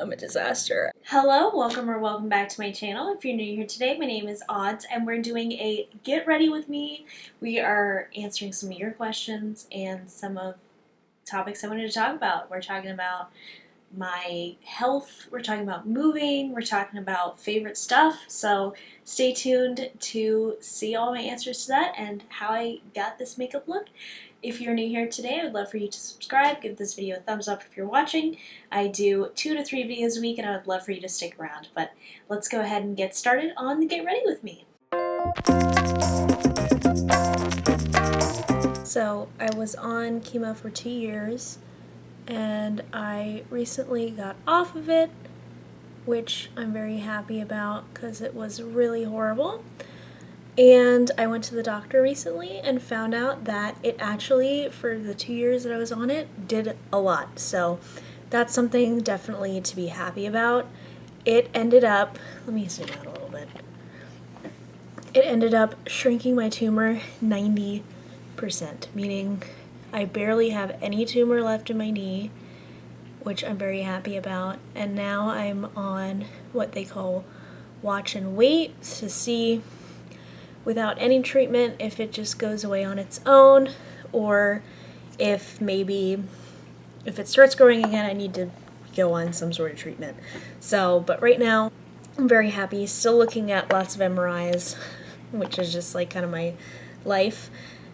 I'm a disaster. Hello, welcome back to my channel. If you're new here today, my name is Odds and we're doing a Get Ready With Me. We are answering some of your questions and some of the topics I wanted to talk about. We're talking about my health, we're talking about moving, we're talking about favorite stuff, so stay tuned to see all my answers to that and how I got this makeup look. If you're new here today, I would love for you to subscribe, give this video a thumbs up if you're watching. I do 2 to 3 videos a week and I would love for you to stick around, but let's go ahead and get started on the Get Ready With Me. So I was on chemo for 2 years and I recently got off of it, which I'm very happy about because it was really horrible. And I went to the doctor recently and found out that it actually, for the 2 years that I was on it, did a lot. So that's something definitely to be happy about. It ended up, let me zoom out a little bit. It ended up shrinking my tumor 90%, meaning I barely have any tumor left in my knee, which I'm very happy about, and now I'm on what they call watch and wait to see, without any treatment, if it just goes away on its own, or if it starts growing again, I need to go on some sort of treatment. So, but right now, I'm very happy, still looking at lots of MRIs, which is just like kind of my life,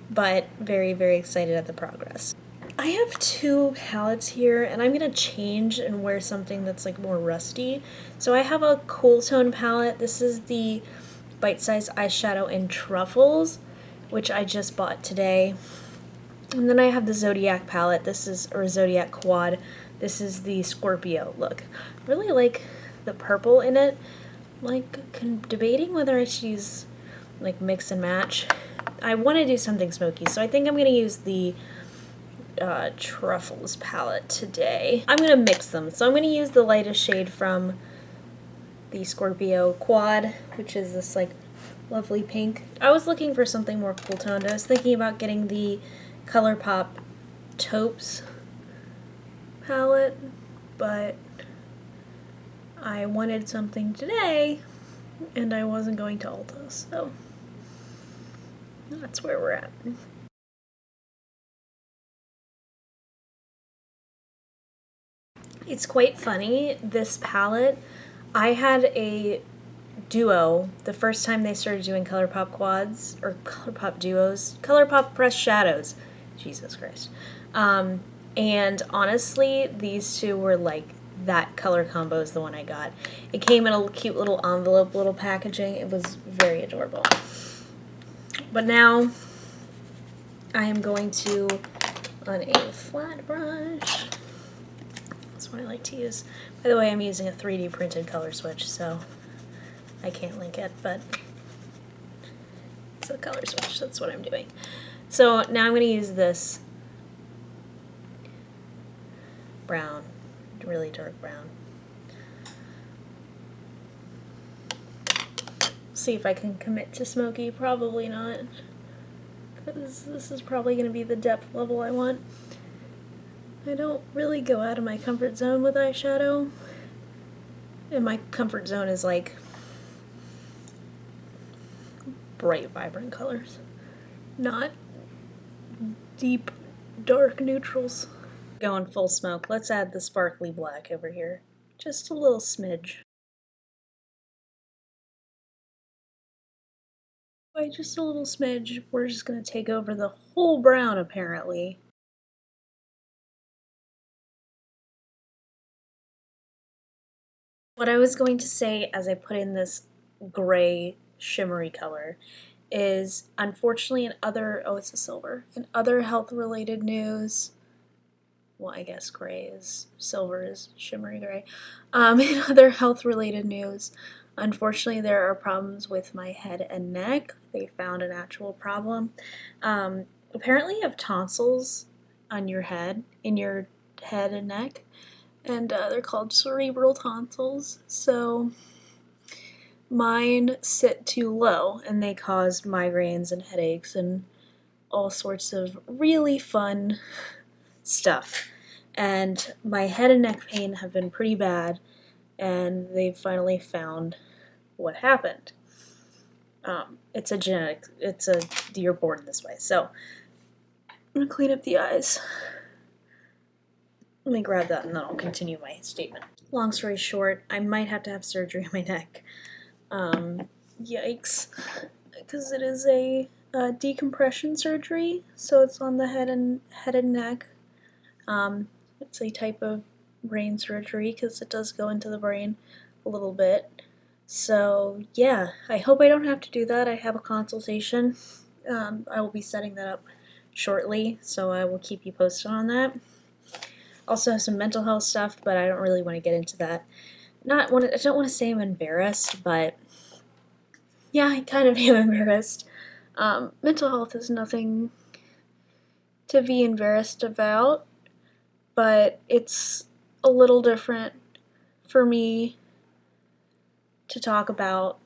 but very, very excited at the progress. I have 2 palettes here and I'm going to change and wear something that's like more rusty. So I have a cool tone palette. This is the Bite Size Eyeshadow in Truffles, which I just bought today. And then I have the Zodiac palette. This is, or Zodiac Quad. This is the Scorpio look. I really like the purple in it. I'm like debating whether I should use like mix and match. I want to do something smoky, so I think I'm going to use the Truffles palette today. I'm going to mix them, so I'm going to use the lightest shade from the Scorpio Quad, which is this like lovely pink. I was looking for something more cool toned. I was thinking about getting the Colourpop Taupes palette, but I wanted something today and I wasn't going to Ulta, so that's where we're at. It's quite funny, this palette. I had a duo the first time they started doing Colourpop quads, or Colourpop duos, Colourpop pressed shadows. Jesus Christ. And honestly, these two were like, that color combo is the one I got. It came in a cute little envelope, little packaging. It was very adorable. But now I am going to, on a flat brush, that's what I like to use. By the way, I'm using a 3D printed color switch, so I can't link it, but it's a color switch. That's what I'm doing. So now I'm going to use this brown, really dark brown. See if I can commit to smoky. Probably not, because this is probably going to be the depth level I want. I don't really go out of my comfort zone with eyeshadow, and my comfort zone is like bright, vibrant colors, not deep, dark neutrals. Going full smoke. Let's add the sparkly black over here. Just a little smidge. Just a little smidge. We're just going to take over the whole brown, apparently. What I was going to say as I put in this gray shimmery color is, unfortunately, in other, oh, it's a silver, in other health-related news, well, I guess gray is, silver is shimmery gray. In other health-related news, unfortunately, there are problems with my head and neck. They found an actual problem. Apparently, you have tonsils on your head, in your head and neck, and they're called cerebral tonsils. So mine sit too low, and they cause migraines and headaches and all sorts of really fun stuff. And my head and neck pain have been pretty bad, and they finally found what happened. It's a genetic, you're born this way. So I'm gonna clean up the eyes. Let me grab that and then I'll continue my statement. Long story short, I might have to have surgery on my neck. Yikes. Because it is a decompression surgery, so it's on the head and neck. It's a type of brain surgery because it does go into the brain a little bit. So yeah, I hope I don't have to do that. I have a consultation. I will be setting that up shortly, so I will keep you posted on that. Also have some mental health stuff, but I don't really want to get into that. I don't want to say I'm embarrassed, but yeah, I kind of am embarrassed. Mental health is nothing to be embarrassed about, but it's a little different for me to talk about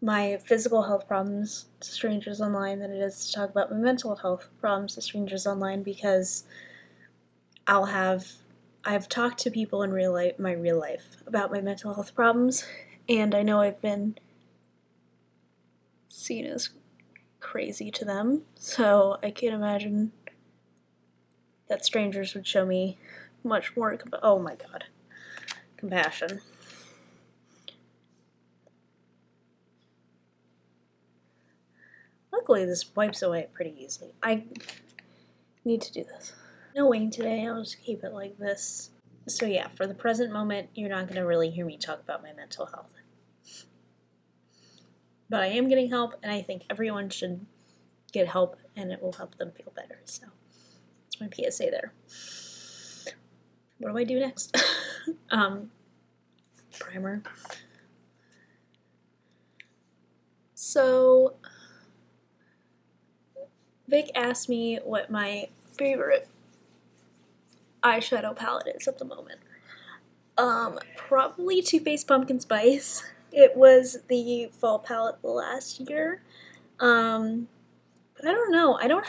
my physical health problems to strangers online than it is to talk about my mental health problems to strangers online, because I've talked to people in my real life about my mental health problems, and I know I've been seen as crazy to them, so I can't imagine that strangers would show me much more, oh my god, compassion. Luckily this wipes away pretty easily. I need to do this. No wing today, I'll just keep it like this. So yeah, for the present moment, you're not going to really hear me talk about my mental health. But I am getting help, and I think everyone should get help, and it will help them feel better. So that's my PSA there. What do I do next? Primer. So Vic asked me what my favorite eyeshadow palette is at the moment. Probably Too Faced Pumpkin Spice. It was the fall palette last year. But I don't know. I don't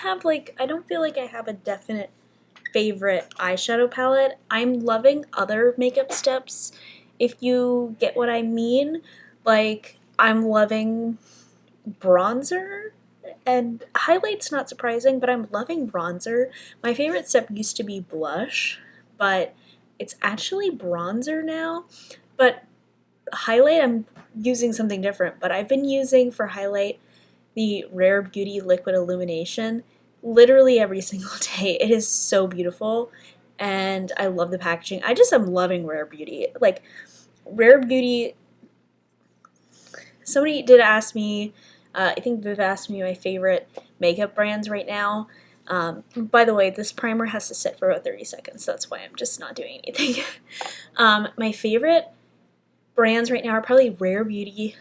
feel like I have a definite favorite eyeshadow palette. I'm loving other makeup steps, if you get what I mean. Like, I'm loving bronzer, and highlight's not surprising, but I'm loving bronzer. My favorite step used to be blush, but it's actually bronzer now. But highlight, I'm using something different, but I've been using for highlight the Rare Beauty Liquid Illumination literally every single day. It is so beautiful, and I love the packaging. I just am loving Rare Beauty. Like, Rare Beauty, somebody did ask me, I think Viv asked me my favorite makeup brands right now. By the way, this primer has to sit for about 30 seconds. That's why I'm just not doing anything. My favorite brands right now are probably Rare Beauty,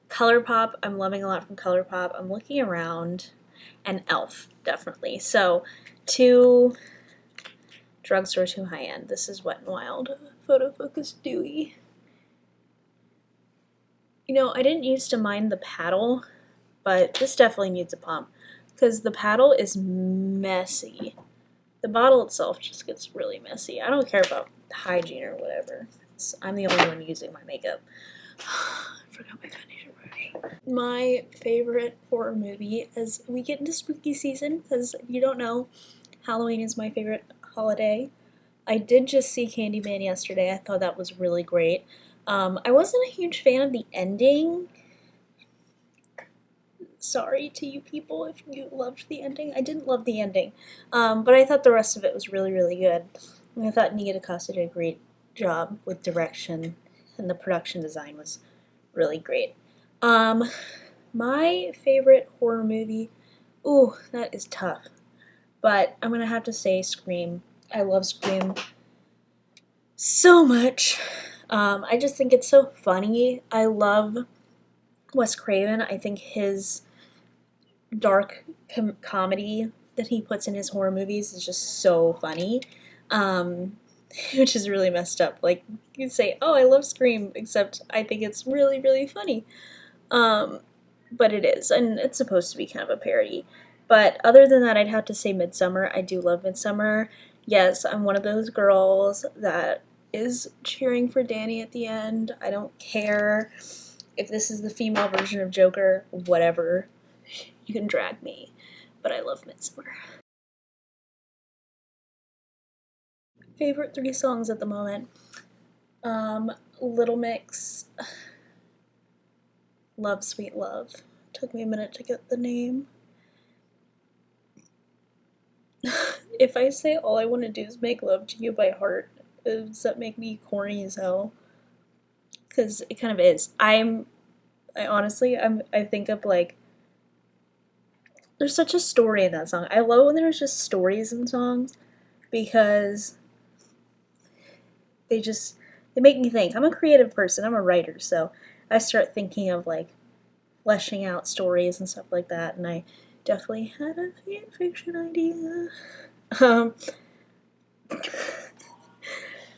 Colourpop. I'm loving a lot from Colourpop. I'm looking around, and e.l.f. definitely. So, too drugstore, too high-end. This is Wet n Wild Photo Focus Dewy. You know, I didn't used to mind the paddle, but this definitely needs a pump, because the paddle is messy. The bottle itself just gets really messy. I don't care about hygiene or whatever. I'm the only one using my makeup. I forgot my foundation brush. My favorite horror movie, as we get into spooky season, because if you don't know, Halloween is my favorite holiday. I did just see Candyman yesterday. I thought that was really great. I wasn't a huge fan of the ending. Sorry to you people if you loved the ending. I didn't love the ending, but I thought the rest of it was really, really good. And I thought Nia DaCosta did a great job with direction, and the production design was really great. My favorite horror movie, ooh, that is tough, but I'm gonna have to say Scream. I love Scream so much. I just think it's so funny. I love Wes Craven. I think his dark comedy that he puts in his horror movies is just so funny, which is really messed up. Like, you say, oh, I love Scream, except I think it's really, really funny. But it is, and it's supposed to be kind of a parody. But other than that, I'd have to say Midsummer. I do love Midsummer. Yes, I'm one of those girls that is cheering for Danny at the end. I don't care if this is the female version of Joker, whatever. You can drag me, but I love Midsummer. Favorite 3 songs at the moment. Little Mix, Love Sweet Love. Took me a minute to get the name. If I say All I Want to Do Is Make Love to You by heart, does that make me corny as hell? Because it kind of is. I think of like, there's such a story in that song. I love when there's just stories in songs because they make me think. I'm a creative person, I'm a writer, so I start thinking of like fleshing out stories and stuff like that, and I definitely had a fan fiction idea.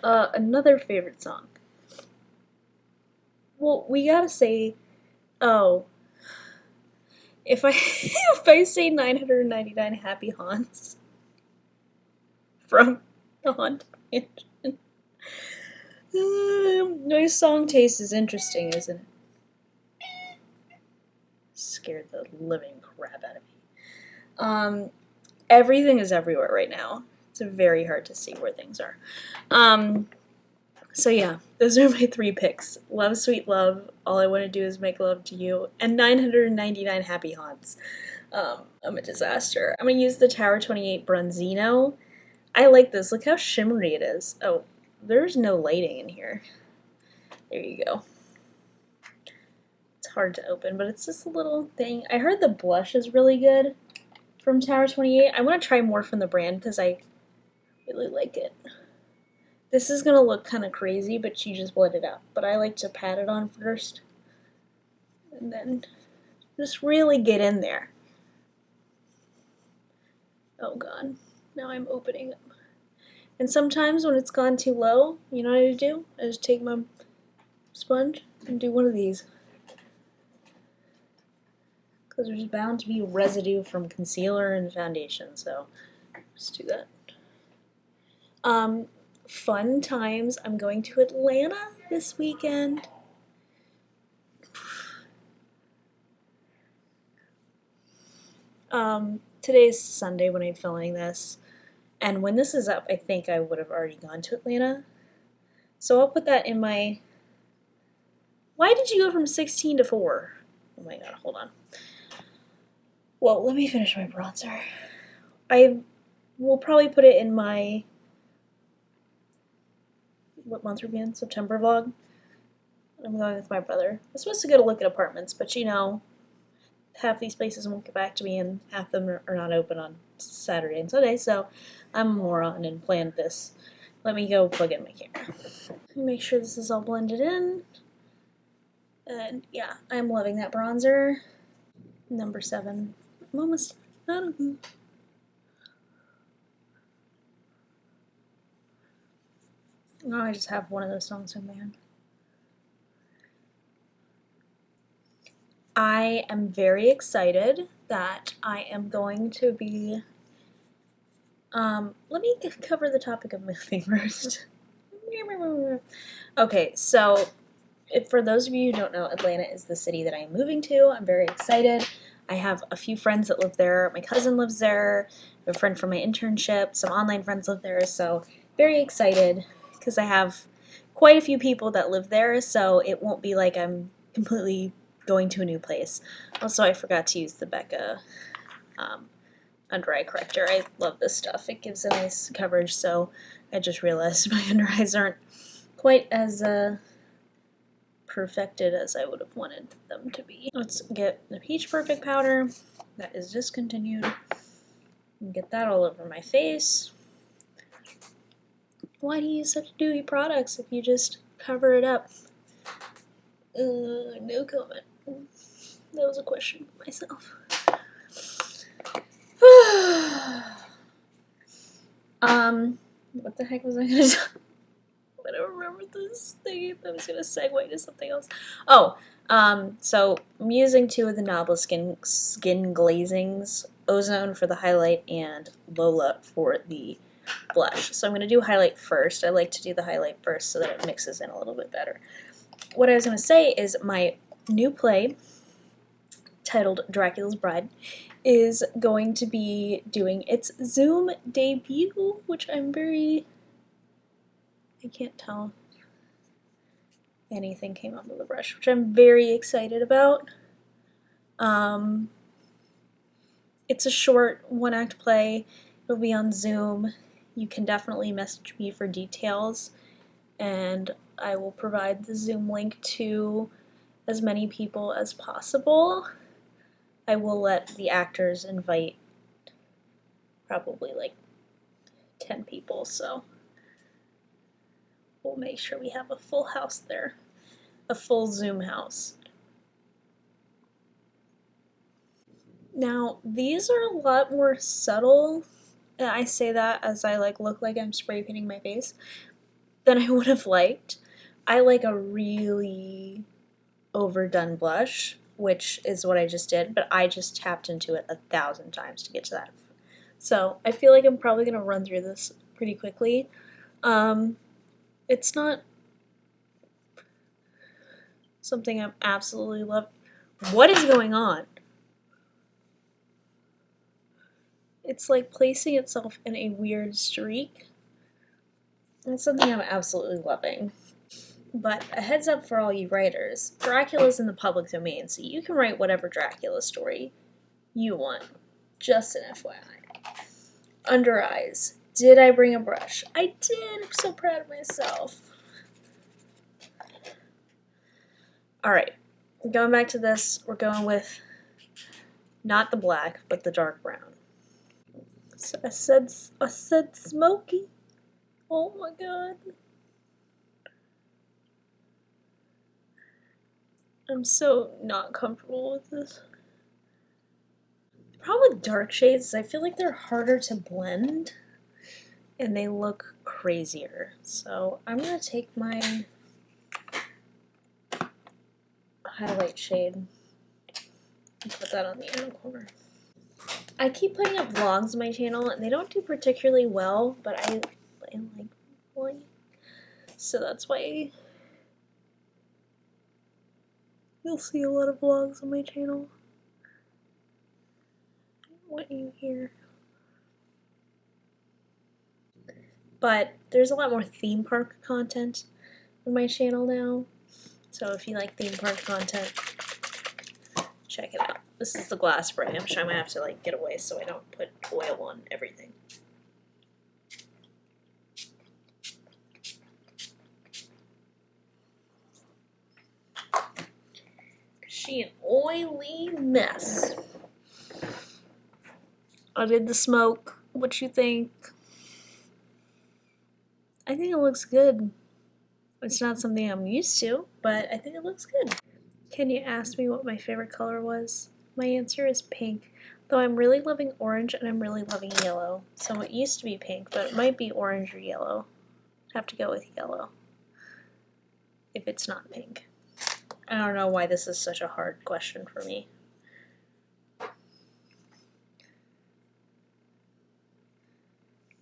Another favorite song. Well, we gotta say, oh, if I if I say 999 Happy Haunts from the Haunted Mansion, my song taste is interesting, isn't it? Scared the living crap out of me. Everything is everywhere right now. It's very hard to see where things are. So yeah, those are my 3 picks. Love Sweet Love, All I Want to Do Is Make Love to You, and 999 Happy Haunts. I'm a disaster. I'm going to use the Tower 28 Bronzino. I like this. Look how shimmery it is. Oh, there's no lighting in here. There you go. It's hard to open, but it's just a little thing. I heard the blush is really good from Tower 28. I want to try more from the brand because I really like it. This is going to look kind of crazy, but you just blend it out. But I like to pat it on first. And then just really get in there. Oh god, now I'm opening up. And sometimes when it's gone too low, you know what I do? I just take my sponge and do one of these. Because there's bound to be residue from concealer and foundation, so just do that. Fun times. I'm going to Atlanta this weekend. Today's Sunday when I'm filming this, and when this is up, I think I would have already gone to Atlanta. So I'll put that in my... Why did you go from 16 to 4? Oh my god, hold on. Well, let me finish my bronzer. I will probably put it in my... What month are we in? September vlog. I'm going with my brother. I'm supposed to go to look at apartments, but you know, half these places won't get back to me and half of them are not open on Saturday and Sunday, so I'm a moron and planned this. Let me go plug in my camera. Make sure this is all blended in. And yeah, I'm loving that bronzer. Number 7. I'm almost done. Now I just have one of those songs in my hand. I am very excited that I am going to be, let me cover the topic of moving first. Okay, so for those of you who don't know, Atlanta is the city that I am moving to. I'm very excited. I have a few friends that live there. My cousin lives there. I have a friend from my internship. Some online friends live there, so very excited because I have quite a few people that live there, so it won't be like I'm completely going to a new place. Also, I forgot to use the Becca under eye corrector. I love this stuff. It gives a nice coverage, so I just realized my under eyes aren't quite as perfected as I would have wanted them to be. Let's get the Peach Perfect powder that is discontinued and get that all over my face. Why do you use such dewy products if you just cover it up? No comment. That was a question for myself. What the heck was I gonna do? I don't remember this thing. I was gonna segue to something else. Oh, so I'm using 2 of the Nabla skin glazings, Ozone for the highlight and Lola for the blush. So I'm going to do highlight first. I like to do the highlight first so that it mixes in a little bit better. What I was going to say is my new play, titled Dracula's Bride, is going to be doing its Zoom debut, which I'm very... I can't tell anything came onto the brush, which I'm very excited about. It's a short one-act play. It'll be on Zoom. You can definitely message me for details, and I will provide the Zoom link to as many people as possible. I will let the actors invite probably like 10 people, so we'll make sure we have a full house there, a full Zoom house. Now, these are a lot more subtle, and I say that as I like look like I'm spray painting my face, than I would have liked. I like a really overdone blush, which is what I just did, but I just tapped into it 1,000 times to get to that. So I feel like I'm probably going to run through this pretty quickly. It's not something I'm absolutely love. What is going on? It's like placing itself in a weird streak. It's something I'm absolutely loving. But a heads up for all you writers, Dracula's in the public domain, so you can write whatever Dracula story you want. Just an FYI. Under eyes. Did I bring a brush? I did! I'm so proud of myself. Alright, going back to this, we're going with not the black, but the dark brown. So I said smoky. Oh my god. I'm so not comfortable with this. The problem with dark shades is I feel like they're harder to blend and they look crazier. So I'm going to take my highlight shade and put that on the inner corner. I keep putting up vlogs on my channel and they don't do particularly well, but I like one. So that's why you'll see a lot of vlogs on my channel. I don't want you here. But there's a lot more theme park content on my channel now. So if you like theme park content, check it out. This is the glass spray. I'm sure I'm gonna have to like get away so I don't put oil on everything. She an oily mess. I did the smoke. What you think? I think it looks good. It's not something I'm used to, but I think it looks good. Can you ask me what my favorite color was? My answer is pink, though I'm really loving orange and I'm really loving yellow. So it used to be pink, but it might be orange or yellow. I'd have to go with yellow if it's not pink. I don't know why this is such a hard question for me.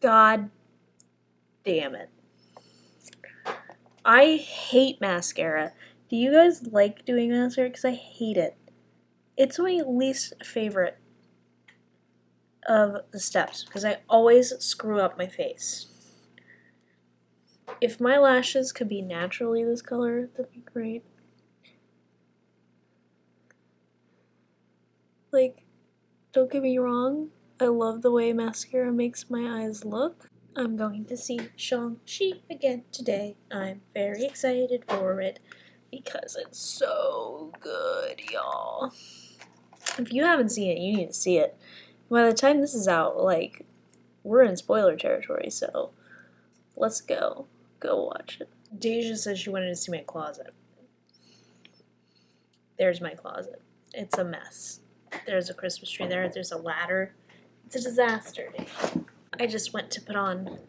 God damn it. I hate mascara. Do you guys like doing mascara? Because I hate it. It's my least favorite of the steps because I always screw up my face. If my lashes could be naturally this color, that'd be great. Like, don't get me wrong, I love the way mascara makes my eyes look. I'm going to see Shang-Chi again today. I'm very excited for it because it's so good, y'all. If you haven't seen it, you need to see it. By the time this is out, like, we're in spoiler territory, so let's go. Go watch it. Deja says she wanted to see my closet. There's my closet. It's a mess. There's a Christmas tree there. There's a ladder. It's a disaster. I just went to put on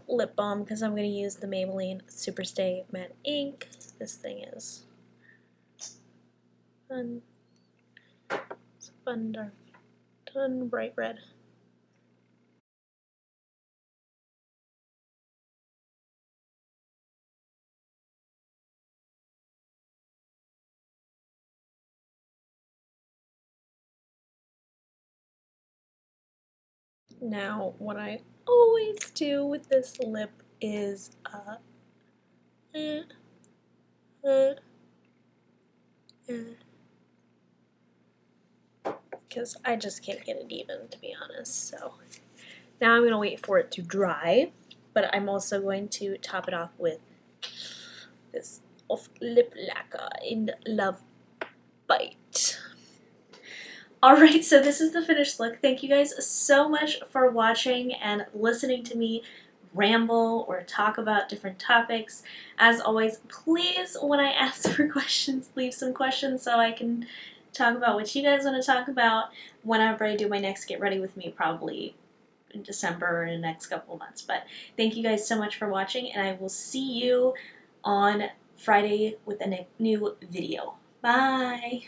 lip balm because I'm going to use the Maybelline Superstay Matte Ink. This thing is fun. It's fun dark. Fun bright red. Now, what I always do with this lip is, because I just can't get it even, to be honest. So now I'm going to wait for it to dry, but I'm also going to top it off with this lip lacquer in Love Bite. Alright, so this is the finished look. Thank you guys so much for watching and listening to me ramble or talk about different topics. As always, please, when I ask for questions, leave some questions so I can talk about what you guys want to talk about whenever I do my next Get Ready With Me, probably in December or in the next couple of months. But thank you guys so much for watching, and I will see you on Friday with a new video. Bye!